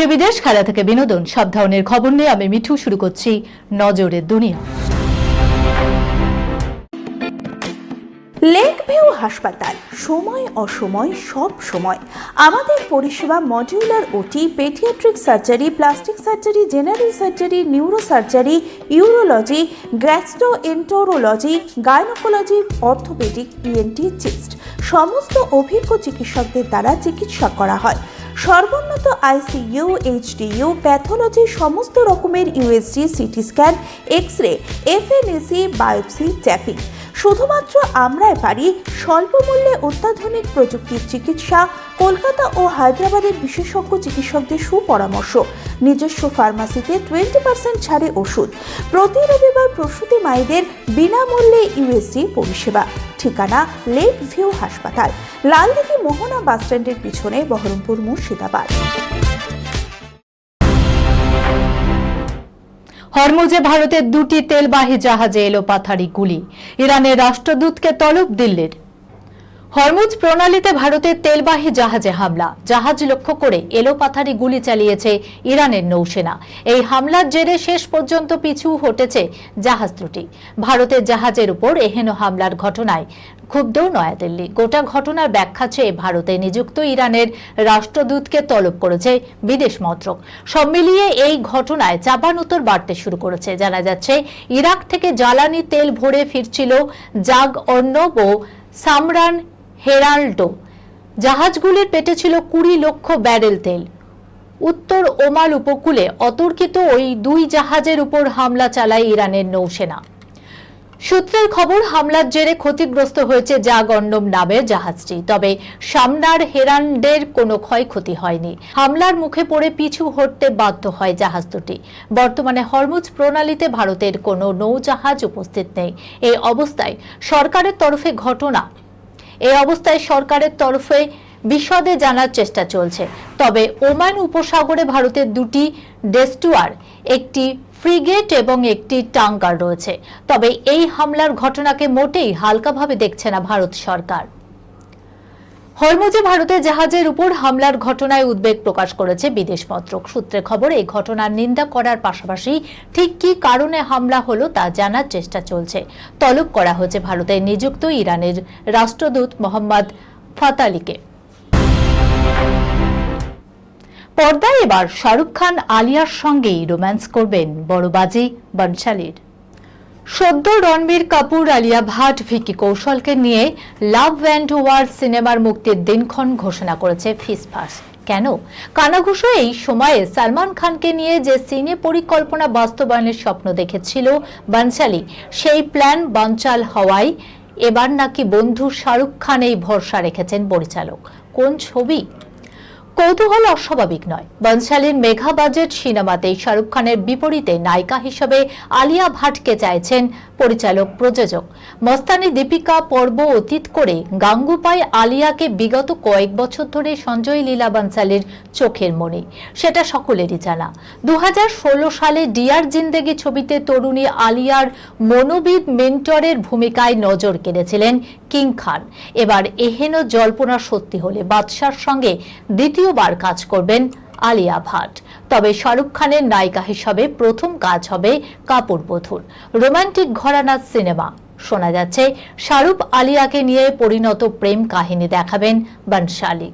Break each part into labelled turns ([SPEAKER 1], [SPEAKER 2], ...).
[SPEAKER 1] থেকে বিদেশ, খেলা থেকে বিনোদন, সব ধরনের খবর নিয়ে আমি মিঠু শুরু করছি নজরের দুনিয়া।
[SPEAKER 2] লেক ভিউ হাসপাতাল, সময় অসময় সব সময় আমাদের পরিষেবা modular OT, paediatric surgery, plastic surgery, general surgery, neuro surgery, urology, gastroenterology, gynaecology, orthopaedic, ENT, chest সমস্ত অভিজ্ঞ চিকিৎসকদের দ্বারা চিকিৎসা করা হয়। সর্বোন্নত আইসিইউ, এইচডিইউ, প্যাথোলজি, সমস্ত রকমের USG, CT scan, X ray, FNAC, biopsy, tapping. শুধুমাত্র আমরাই পারি স্বল্প মূল্যে অত্যাধুনিক প্রযুক্তির চিকিৎসা। কলকাতা ও হায়দ্রাবাদের বিশেষজ্ঞ চিকিৎসকদের সুপরামর্শ, নিজস্ব ফার্মাসিতে 20% ছাড়ে ওষুধ। প্রতি রবিবার প্রসূতি মায়েদের বিনামূল্যে ইউএসজি পরিষেবা। ঠিকানা লেক ভিউ হাসপাতাল, লালদিঘি মোহনা বাসস্ট্যান্ডের পিছনে, বহরমপুর, মুর্শিদাবাদ।
[SPEAKER 1] হরমুজে ভারতের দুটি তেলবাহী জাহাজে এলো পাথারি গুলি, ইরানের রাষ্ট্রদূতকে তলব দিল্লির। হরমুজ প্রণালীতে ভারতের তেলবাহী জাহাজে হামলা, জাহাজ লক্ষ্য করে এলোপাথারি গুলি চালিয়েছে ইরানের নৌসেনা। এই হামলার জেরে শেষ পর্যন্ত পিছু হটেছে জাহাজ দুটি। ভারতের জাহাজের উপর এহেন হামলার ঘটনায় ক্ষুব্ধ নয়াদিল্লি। গোটা ঘটনার ব্যাখ্যা চেয়ে ভারতে নিযুক্ত ইরানের রাষ্ট্রদূতকে তলব করেছে বিদেশ মন্ত্রক। সব মিলিয়ে এই ঘটনায় চাপানুতর বাড়তে শুরু করেছে। জানা যাচ্ছে, ইরাক থেকে জ্বালানি তেল ভরে ফিরছিল জাগ অর্ণব ও সামরান হেরাল্ডো। জাহাজগুলির পেটে ছিল 20 লক্ষ ব্যারেল তেল। উত্তর ওমান উপকূলে অতর্কিত ওই দুই জাহাজের উপর হামলা চালায় ইরানের নৌসেনা। সূত্রের খবর, হামলার জেরে ক্ষতিগ্রস্ত হয়েছে জাগ অর্ণব নামের জাহাজটি। তবে সামনার হেরাল্ডের কোনো ক্ষয়ক্ষতি হয়নি। হামলার মুখে পড়ে পিছু হটতে বাধ্য হয় জাহাজ দুটি। বর্তমানে হরমুজ প্রণালীতে ভারতের কোনো নৌজাহাজ উপস্থিত নেই। এই অবস্থায় সরকারের তরফে বিশদে জানার চেষ্টা চলছে। তবে ওমান উপসাগরে ভারতের দুটি ডেস্ট্রয়ার, একটি ফ্রিগেট এবং একটি ট্যাঙ্কার রয়েছে। তবে এই হামলার ঘটনাকে মোটেই হালকাভাবে দেখছে না ভারত সরকার। হরমুজে ভারতের জাহাজের উপর হামলার ঘটনায় উদ্বেগ প্রকাশ করেছে বিদেশ মন্ত্রক। সূত্রে খবর, এই ঘটনার নিন্দা করার পাশাপাশি ঠিক কী কারণে হামলা হলো তা জানার চেষ্টা চলছে। তলব করা হয়েছে ভারতে নিযুক্ত ইরানের রাষ্ট্রদূত মোহাম্মদ ফাতালিকে। পর্দায় এবার শাহরুখ খান আলিয়ার সঙ্গেই রোম্যান্স করবেন বড়বাজি বনশালির। সদ্য রণবীর কাপুর, আলিয়া ভাট, ভিকি কৌশলকে নিয়ে লাভ অ্যান্ড ওয়ার সিনেমার মুক্তির দিনক্ষণ ঘোষণা করেছে ফিসফাস। কেন? কানাঘুষো এই সময়ে সালমান খানকে নিয়ে যে সিনে পরিকল্পনা বাস্তবায়নের স্বপ্ন দেখেছিল বনশালি, সেই প্ল্যান বানচাল হওয়ায় এবার নাকি বন্ধু শাহরুখ খানেই ভরসা রেখেছেন পরিচালক। কোন ছবি? কৌতূহল অস্বাভাবিক নয়। বনশালির মেগা বাজেট সিনেমাতেই শাহরুখ খানের বিপরীতে নায়িকা হিসেবে আলিয়া ভাটকে চাইছেন পরিচালক প্রযোজক। মস্তানি দীপিকা পর্ব অতীত করে গাঙ্গুপাই আলিয়াকে বিগত কয়েক বছর ধরে সঞ্জয় লীলা বনশালির চোখের মণি, সেটা সকলেরই জানা। 2016 সালে ডিয়ার জিন্দেগি ছবিতে তরুণী আলিয়ার মনোবিদ মেন্টরের ভূমিকায় নজর কেড়েছিলেন কিং খান। এবার এহেন জল্পনা সত্যি হলে বাদশার সঙ্গে দ্বিতীয়বার কাজ করবেন আলিয়া ভাট। তবে শাহরুখ খানের নায়িকা হিসাবে প্রথম কাজ হবে কাপুর বধূর রোমান্টিক ঘরানার সিনেমা। শোনা যাচ্ছে, শাহরুখ আলিয়াকে নিয়ে পরিণত প্রেম কাহিনী দেখাবেন বনশালি।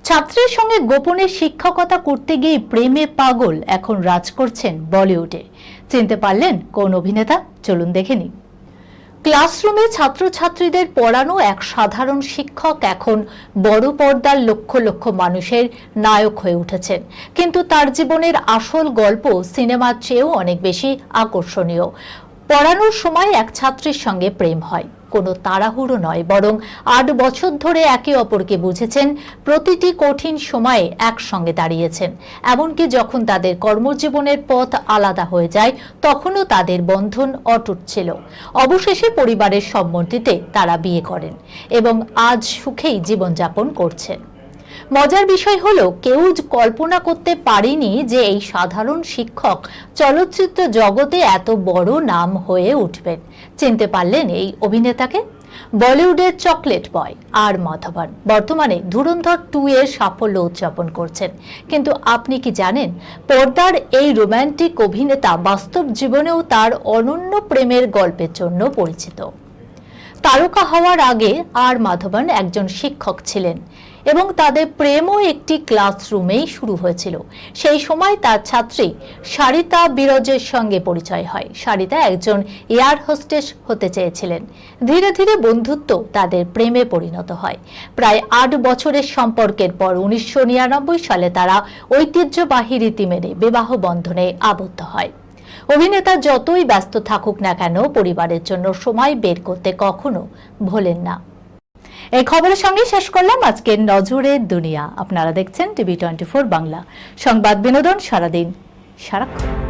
[SPEAKER 1] ছাত্রের সঙ্গে গোপনে শিক্ষকতা করতে গিয়ে প্রেমে পাগল এখন রাজ করছেন বলিউডে। চিনতে পারলেন কোন অভিনেতা? চলুন দেখে নিই। ক্লাসরুমে ছাত্রছাত্রীদের পড়ানো এক সাধারণ শিক্ষক এখন বড় পর্দার লক্ষ লক্ষ মানুষের নায়ক হয়ে উঠেছেন। কিন্তু তার জীবনের আসল গল্প সিনেমার চেয়েও অনেক বেশি আকর্ষণীয়। পড়ানোর সময় এক ছাত্রীর সঙ্গে প্রেম হয়। কোনো তাড়াহুড়ো নয়, বরং 8 বছর ধরে একে অপরকে বুঝেছেন, প্রতিটি কঠিন সময়ে একসঙ্গে দাঁড়িয়েছেন। এমনকি যখন তাদের কর্মজীবনের পথ আলাদা হয়ে যায়, তখনও তাদের বন্ধন অটুট ছিল। অবশেষে পরিবারের সম্মতিতে তারা বিয়ে করেন এবং আজ সুখেই জীবনযাপন করছেন। মজার বিষয় হলো, কেউ কল্পনা করতে পারেনি যে এই সাধারণ শিক্ষক চলচ্চিত্র জগতে এত বড় নাম হয়ে উঠবেন। চিনতে পারলেন এই অভিনেতাকে? বলিউডের চকলেট বয় আর মাধবন বর্তমানে ধুরন্ধর 2 এর সাফল্য উদযাপন করছেন। কিন্তু আপনি কি জানেন, পর্দার এই রোমান্টিক অভিনেতা বাস্তব জীবনেও তার অনন্য প্রেমের গল্পের জন্য পরিচিত। তারকা হওয়ার আগে আর মাধবন একজন শিক্ষক ছিলেন এবং তাদের প্রেমও একটি ক্লাসরুমেই শুরু হয়েছিল। সেই সময় তার ছাত্রী সারিতা বিরজের সঙ্গে পরিচয় হয়। সারিতা একজন এয়ার হোস্টেস হতে চেয়েছিলেন। ধীরে ধীরে বন্ধুত্ব তাদের প্রেমে পরিণত হয়। প্রায় 8 বছরের সম্পর্কের পর 1999 সালে তারা ঐতিহ্যবাহী রীতি মেনে বিবাহ বন্ধনে আবদ্ধ হয়। অভিনেতা যতই ব্যস্ত থাকুক না কেন, পরিবারের জন্য সময় বের করতে কখনো ভোলেন না। এই খবরের সঙ্গে শেষ করলাম আজকের নজরের দুনিয়া। আপনারা দেখছেন টিভি 24 বাংলা, সংবাদ বিনোদন সারাদিন সারাক্ষণ।